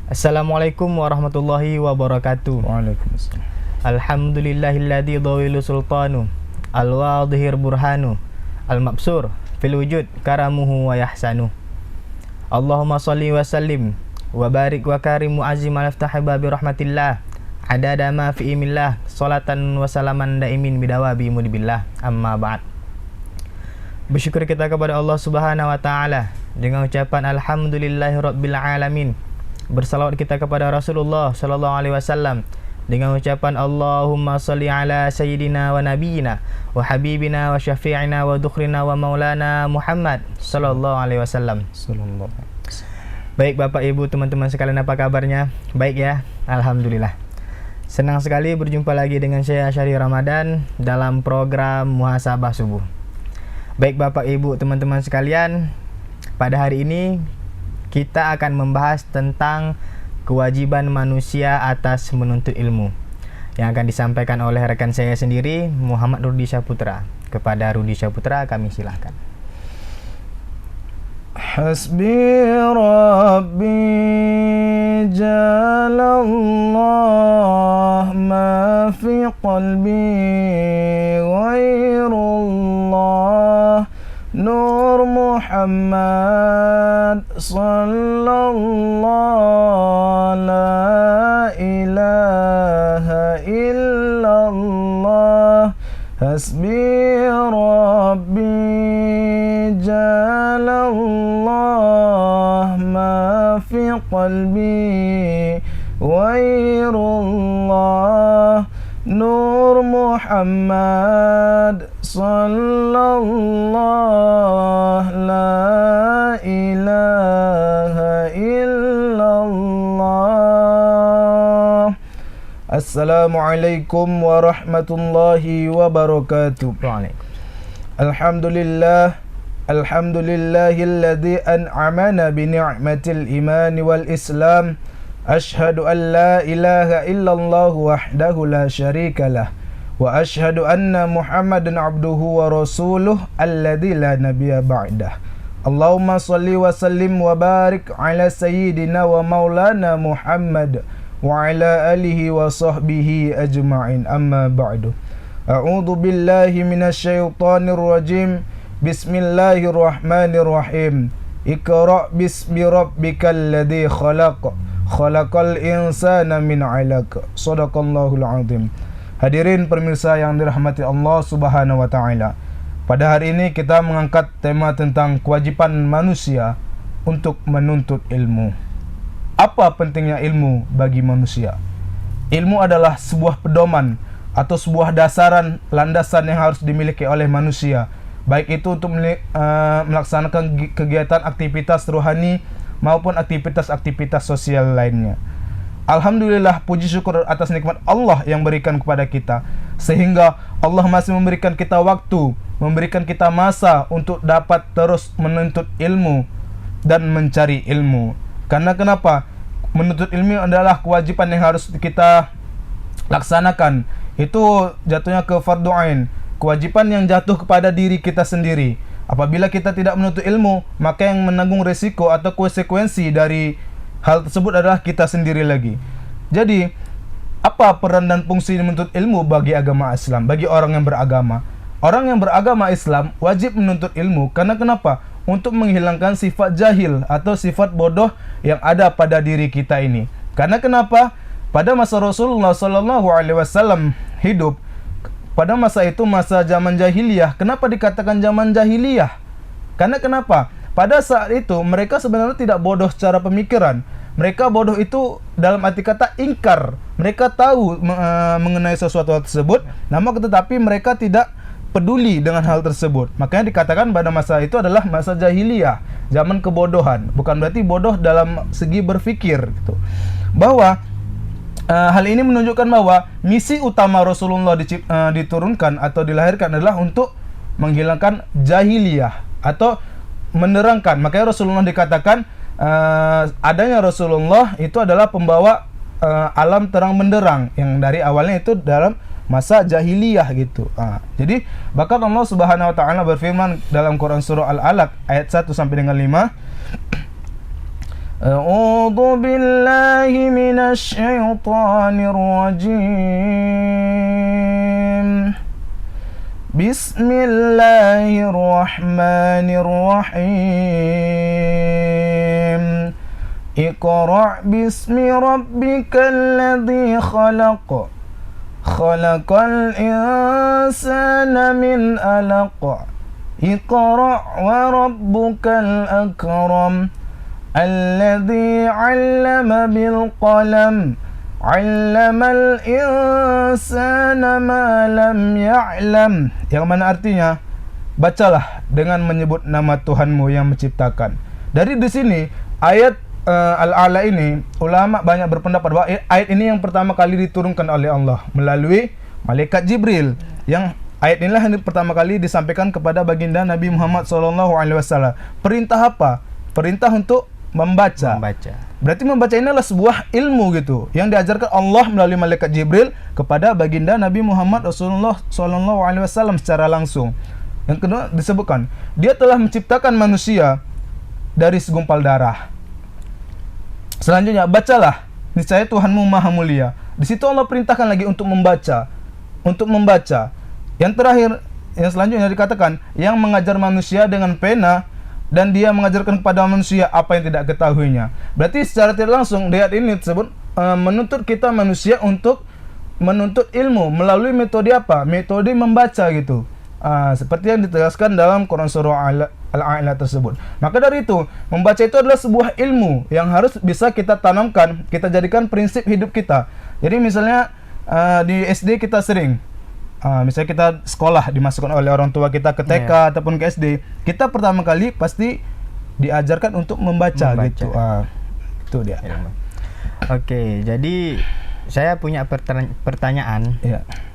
Assalamualaikum warahmatullahi wabarakatuh. Waalaikumsalam. Alhamdulillahilladzi dhawilu sultanu al-wadhir burhanu al-mabsur fil wujud karamuhu wa yahsanu. Allahumma salli wa sallim wa barik wa karim mu'azzim al-iftahi babi rahmatillah adada ma fi imillah salatan wa salaman daimin bidawabi mudibillah amma ba'd. Bersyukur kita kepada Allah Subhanahu wa taala dengan ucapan alhamdulillahi rabbil alamin. Bersalawat kita kepada Rasulullah sallallahu alaihi wasallam dengan ucapan Allahumma salli ala sayyidina wa nabiyyina wa habibina wa syafi'ina wa dukhrina wa maulana Muhammad sallallahu alaihi wasallam. Baik Bapak Ibu, teman-teman sekalian, apa kabarnya? Baik ya, alhamdulillah. Senang sekali berjumpa lagi dengan saya Syahri Ramadan dalam program Muhasabah Subuh. Baik Bapak Ibu, teman-teman sekalian, pada hari ini kita akan membahas tentang kewajiban manusia atas menuntut ilmu yang akan disampaikan oleh rekan saya sendiri, Muhammad Rudi Syaputra. Kepada Rudi Syaputra kami silahkan. Hasbi Rabbi Jalallah ma fi qalbi ghairullah Nur Muhammad sallallahu la ilaha illallah Hasbi Rabbi Jalallah ma fi qalbi ghairullah Nur Muhammad sallallahu la ilaha illallah. Assalamualaikum warahmatullahi wabarakatuh. Alhamdulillah, alhamdulillahilladzi an'amana bi ni'matil iman wal islam. Ashhadu an la ilaha illallah wahdahu la syarikalah wa ashhadu anna Muhammadan abduhu wa rasuluh alladzi la nabiyya ba'dah. Allahumma salli wa sallim wa barik ala sayyidina wa maulana Muhammad wa ala alihi wa sahbihi ajma'in, amma ba'du. A'udzu billahi minasy syaithanir rajim. Bismillahirrahmanirrahim. Iqra' bismi rabbikal ladzi khalaq Khalaqal insana min 'alaq. Shadaqallahul 'azim. Hadirin pemirsa yang dirahmati Allah Subhanahu wa taala. Pada hari ini kita mengangkat tema tentang kewajiban manusia untuk menuntut ilmu. Apa pentingnya ilmu bagi manusia? Ilmu adalah sebuah pedoman atau sebuah dasaran landasan yang harus dimiliki oleh manusia, baik itu untuk melaksanakan kegiatan aktivitas rohani maupun aktivitas-aktivitas sosial lainnya. Alhamdulillah, puji syukur atas nikmat Allah yang berikan kepada kita, sehingga Allah masih memberikan kita waktu, memberikan kita masa untuk dapat terus menuntut ilmu dan mencari ilmu. Karena kenapa? Menuntut ilmu adalah kewajiban yang harus kita laksanakan. Itu jatuhnya ke fardhu ain, kewajiban yang jatuh kepada diri kita sendiri. Apabila kita tidak menuntut ilmu, maka yang menanggung resiko atau konsekuensi dari hal tersebut adalah kita sendiri lagi. Jadi, apa peran dan fungsi menuntut ilmu bagi agama Islam, bagi orang yang beragama? Orang yang beragama Islam wajib menuntut ilmu. Karena kenapa? Untuk menghilangkan sifat jahil atau sifat bodoh yang ada pada diri kita ini. Karena kenapa? Pada masa Rasulullah SAW hidup, pada masa itu masa zaman jahiliyah. Kenapa dikatakan zaman jahiliyah? Karena kenapa? Pada saat itu mereka sebenarnya tidak bodoh secara pemikiran. Mereka bodoh itu dalam arti kata ingkar. Mereka tahu mengenai sesuatu tersebut, namun tetapi mereka tidak peduli dengan hal tersebut. Makanya dikatakan pada masa itu adalah masa jahiliyah, zaman kebodohan. Bukan berarti bodoh dalam segi berpikir gitu. Bahwa hal ini menunjukkan bahwa misi utama Rasulullah diturunkan atau dilahirkan adalah untuk menghilangkan jahiliyah atau menerangkan. Makanya Rasulullah dikatakan adanya Rasulullah itu adalah pembawa alam terang benderang yang dari awalnya itu dalam masa jahiliyah gitu. Jadi bahkan Allah Subhanahu wa taala berfirman dalam Quran surah Al-Alaq ayat 1 sampai dengan 5, A'udzu billahi minasy syaithanir rajim. Bismillahirrahmanirrahim. Iqra' bismi rabbikal ladzi khalaq. Khalaqal insana min 'alaq. Iqra' wa rabbukal akram. Alladzi 'allama bil qalam. 'Allamal insana ma lam ya'lam. Yang mana artinya, bacalah dengan menyebut nama Tuhanmu yang menciptakan. Dari di sini ayat Al-A'la ini, ulama banyak berpendapat bahwa ayat ini yang pertama kali diturunkan oleh Allah melalui malaikat Jibril. Yang ayat inilah yang pertama kali disampaikan kepada baginda Nabi Muhammad SAW. Perintah apa? Perintah untuk membaca. Berarti membaca ini adalah sebuah ilmu gitu yang diajarkan Allah melalui malaikat Jibril kepada baginda Nabi Muhammad Rasulullah SAW secara langsung. Yang kedua disebutkan, dia telah menciptakan manusia dari segumpal darah. Selanjutnya, bacalah, niscaya Tuhanmu Maha Mulia. Di situ Allah perintahkan lagi untuk membaca. Yang terakhir, yang selanjutnya dikatakan, yang mengajar manusia dengan pena, dan dia mengajarkan kepada manusia apa yang tidak ketahuinya. Berarti secara tidak langsung ayat ini tersebut menuntut kita manusia untuk menuntut ilmu melalui metode apa? Metode membaca gitu. Seperti yang ditegaskan dalam Quran surah Al-A'la tersebut. Maka dari itu, membaca itu adalah sebuah ilmu yang harus bisa kita tanamkan, kita jadikan prinsip hidup kita. Jadi misalnya di SD kita sering misalnya kita sekolah dimasukkan oleh orang tua kita ke TK ataupun ke SD, kita pertama kali pasti diajarkan untuk membaca. Gitu. Itu dia. Oke, jadi saya punya pertanyaan.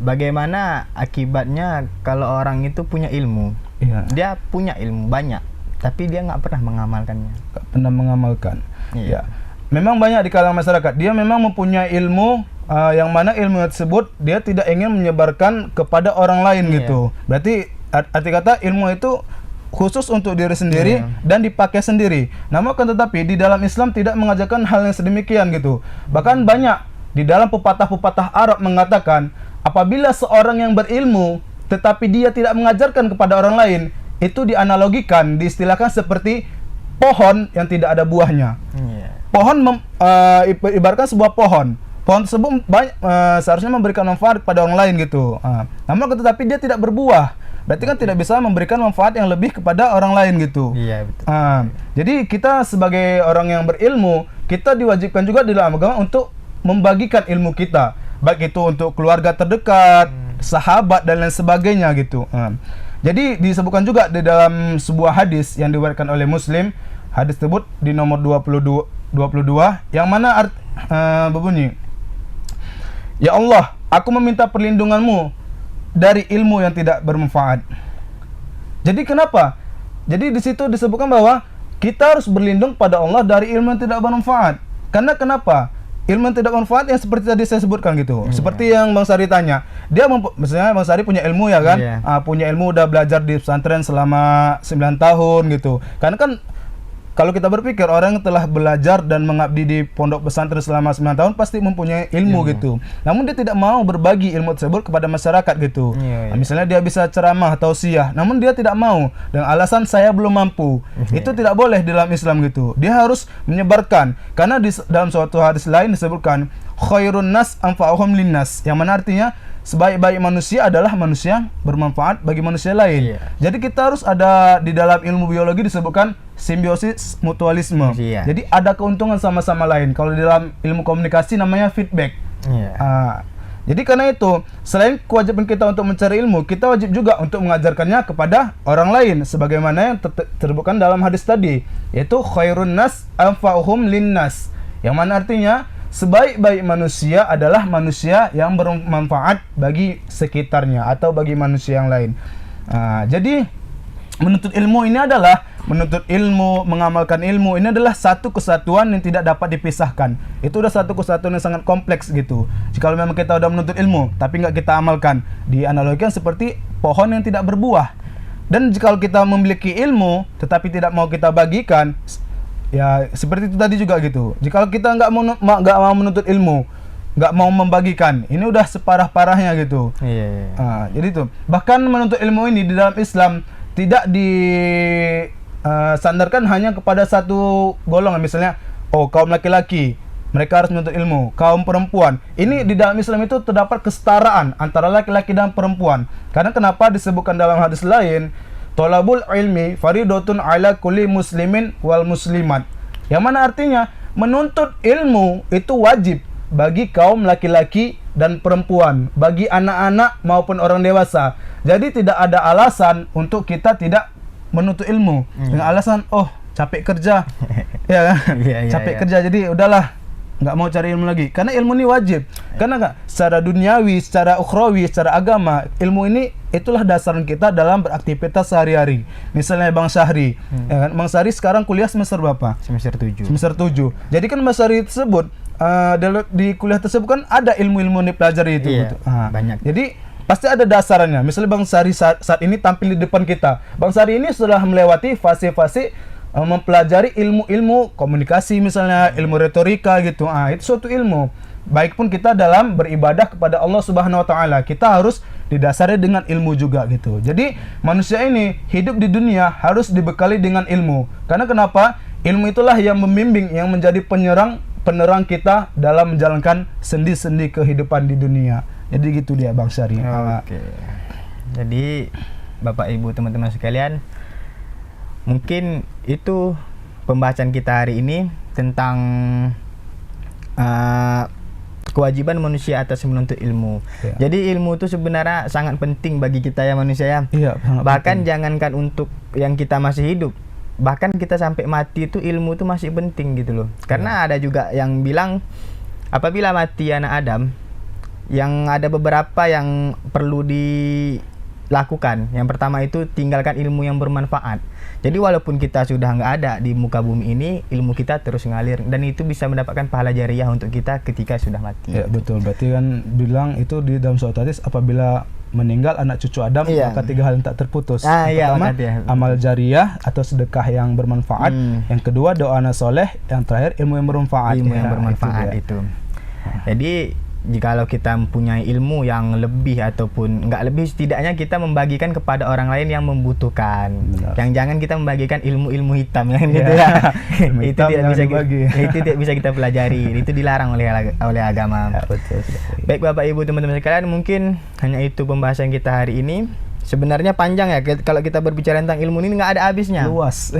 Bagaimana akibatnya kalau orang itu punya ilmu? Dia punya ilmu banyak, tapi dia nggak pernah mengamalkannya. Memang banyak di kalangan masyarakat. Dia memang mempunyai ilmu, yang mana ilmu tersebut dia tidak ingin menyebarkan kepada orang lain gitu. Berarti arti kata ilmu itu khusus untuk diri sendiri dan dipakai sendiri. Namun akan tetapi di dalam Islam tidak mengajarkan hal yang sedemikian gitu. Bahkan banyak di dalam pepatah-pepatah Arab mengatakan, apabila seorang yang berilmu tetapi dia tidak mengajarkan kepada orang lain, itu dianalogikan, diistilahkan seperti pohon yang tidak ada buahnya. Pohon ibaratkan sebuah pohon. Pohon tersebut seharusnya memberikan manfaat kepada orang lain gitu. Namun tetapi dia tidak berbuah. Berarti kan tidak bisa memberikan manfaat yang lebih kepada orang lain gitu. Iya, betul. Jadi kita sebagai orang yang berilmu, kita diwajibkan juga di dalam agama untuk membagikan ilmu kita, baik itu untuk keluarga terdekat, sahabat dan lain sebagainya gitu. Jadi disebutkan juga di dalam sebuah hadis yang diriwayatkan oleh Muslim, hadis tersebut di nomor 22 yang mana berbunyi, ya Allah, aku meminta perlindunganmu dari ilmu yang tidak bermanfaat. Jadi kenapa? Jadi di situ disebutkan bahwa kita harus berlindung pada Allah dari ilmu yang tidak bermanfaat. Karena kenapa? Ilmu yang tidak bermanfaat yang seperti tadi saya sebutkan gitu. Seperti yang Bang Sari tanya. Misalnya Bang Sari punya ilmu ya kan? Punya ilmu, udah belajar di pesantren selama 9 tahun gitu. Karena kan kalau kita berpikir orang yang telah belajar dan mengabdi di pondok pesantren selama 9 tahun pasti mempunyai ilmu gitu. Namun dia tidak mau berbagi ilmu tersebut kepada masyarakat gitu. Misalnya dia bisa ceramah, tausiah, namun dia tidak mau dengan alasan saya belum mampu. Itu tidak boleh dalam Islam gitu. Dia harus menyebarkan. Karena dalam suatu hadis lain disebutkan khairun nas anfa'uhum linnas, yang mana artinya sebaik-baik manusia adalah manusia yang bermanfaat bagi manusia lain. Jadi kita harus ada, di dalam ilmu biologi disebutkan simbiosis mutualisme. Jadi ada keuntungan sama-sama lain. Kalau di dalam ilmu komunikasi namanya feedback. Jadi karena itu, selain kewajiban kita untuk mencari ilmu, kita wajib juga untuk mengajarkannya kepada orang lain, sebagaimana yang tersebutkan dalam hadis tadi, yaitu khairun nas anfa'uhum linnas, yang mana artinya sebaik-baik manusia adalah manusia yang bermanfaat bagi sekitarnya atau bagi manusia yang lain. Jadi menuntut ilmu ini adalah menuntut ilmu, mengamalkan ilmu ini adalah satu kesatuan yang tidak dapat dipisahkan. Itu udah satu kesatuan yang sangat kompleks gitu. Jika memang kita udah menuntut ilmu tapi nggak kita amalkan, dianalogikan seperti pohon yang tidak berbuah. Dan jika kita memiliki ilmu tetapi tidak mau kita bagikan, Ya seperti itu tadi juga gitu. Jika kita nggak mau menuntut ilmu, nggak mau membagikan, ini udah separah-parahnya gitu. Iya. Jadi tuh bahkan menuntut ilmu ini di dalam Islam tidak sandarkan hanya kepada satu golongan, misalnya kaum laki-laki mereka harus menuntut ilmu, kaum perempuan. Ini di dalam Islam itu terdapat kesetaraan antara laki-laki dan perempuan. Karena kenapa disebutkan dalam hadis lain, thalabul ilmi faridatun ala kulli muslimin wal muslimat. Yang mana artinya menuntut ilmu itu wajib bagi kaum laki-laki dan perempuan, bagi anak-anak maupun orang dewasa. Jadi tidak ada alasan untuk kita tidak menuntut ilmu dengan alasan capek kerja. Ya kan? Capek kerja jadi udahlah nggak mau cari ilmu lagi, karena ilmu ini wajib. Karena secara duniawi, secara ukhrawi, secara agama, ilmu ini itulah dasaran kita dalam beraktivitas sehari-hari. Misalnya Bang Syahri, ya kan? Bang Syahri sekarang kuliah semester berapa? Semester 7. Semester 7. Jadi kan Bang Syahri tersebut di kuliah tersebut kan ada ilmu-ilmu yang dipelajari itu. Iya, banyak. Jadi pasti ada dasarannya. Misalnya Bang Syahri saat ini tampil di depan kita. Bang Syahri ini sudah melewati fase-fase mempelajari ilmu-ilmu komunikasi, misalnya ilmu retorika gitu. Itu suatu ilmu. Baik pun kita dalam beribadah kepada Allah Subhanahu wa taala, kita harus didasari dengan ilmu juga gitu. Jadi manusia ini hidup di dunia harus dibekali dengan ilmu. Karena kenapa? Ilmu itulah yang membimbing, yang menjadi penerang kita dalam menjalankan sendi-sendi kehidupan di dunia. Jadi gitu dia Bang Syahri. Oke. Jadi Bapak Ibu teman-teman sekalian, mungkin itu pembahasan kita hari ini tentang kewajiban manusia atas menuntut ilmu. Ya. Jadi ilmu itu sebenarnya sangat penting bagi kita ya manusia ya. Iya, bahkan penting. Jangankan untuk yang kita masih hidup, bahkan kita sampai mati itu ilmu itu masih penting gitu loh. Karena ada juga yang bilang apabila mati anak Adam, yang ada beberapa yang perlu dilakukan. Yang pertama itu tinggalkan ilmu yang bermanfaat. Jadi walaupun kita sudah nggak ada di muka bumi ini, ilmu kita terus ngalir dan itu bisa mendapatkan pahala jariah untuk kita ketika sudah mati. Ya betul, berarti kan bilang itu di dalam suatu hadis, apabila meninggal anak cucu Adam maka 3 hal yang tak terputus. Yang pertama amal jariah atau sedekah yang bermanfaat, yang kedua doa anak soleh, yang terakhir ilmu yang bermanfaat. Ilmu yang bermanfaat itu. Jadi jikalau kita mempunyai ilmu yang lebih ataupun enggak lebih, setidaknya kita membagikan kepada orang lain yang membutuhkan. Benar. Yang jangan kita membagikan ilmu-ilmu hitam yang gitu ya. Itu tidak bisa kita pelajari. Itu dilarang oleh agama. Ya, betul. Baik Bapak Ibu teman-teman sekalian, mungkin hanya itu pembahasan kita hari ini. Sebenarnya panjang ya kalau kita berbicara tentang ilmu ini, nggak ada habisnya. Luas.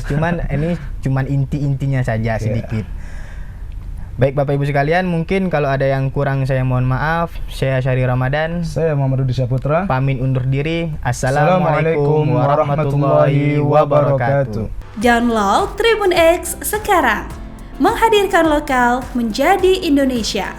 Cuman ini cuman inti-intinya saja sedikit. Baik Bapak Ibu sekalian, mungkin kalau ada yang kurang saya mohon maaf. Saya Syahri Ramadan. Saya Muhammad Rudi Syaputra. Pamit undur diri. Assalamualaikum warahmatullahi wabarakatuh. Download Tribun X sekarang. Menghadirkan lokal menjadi Indonesia.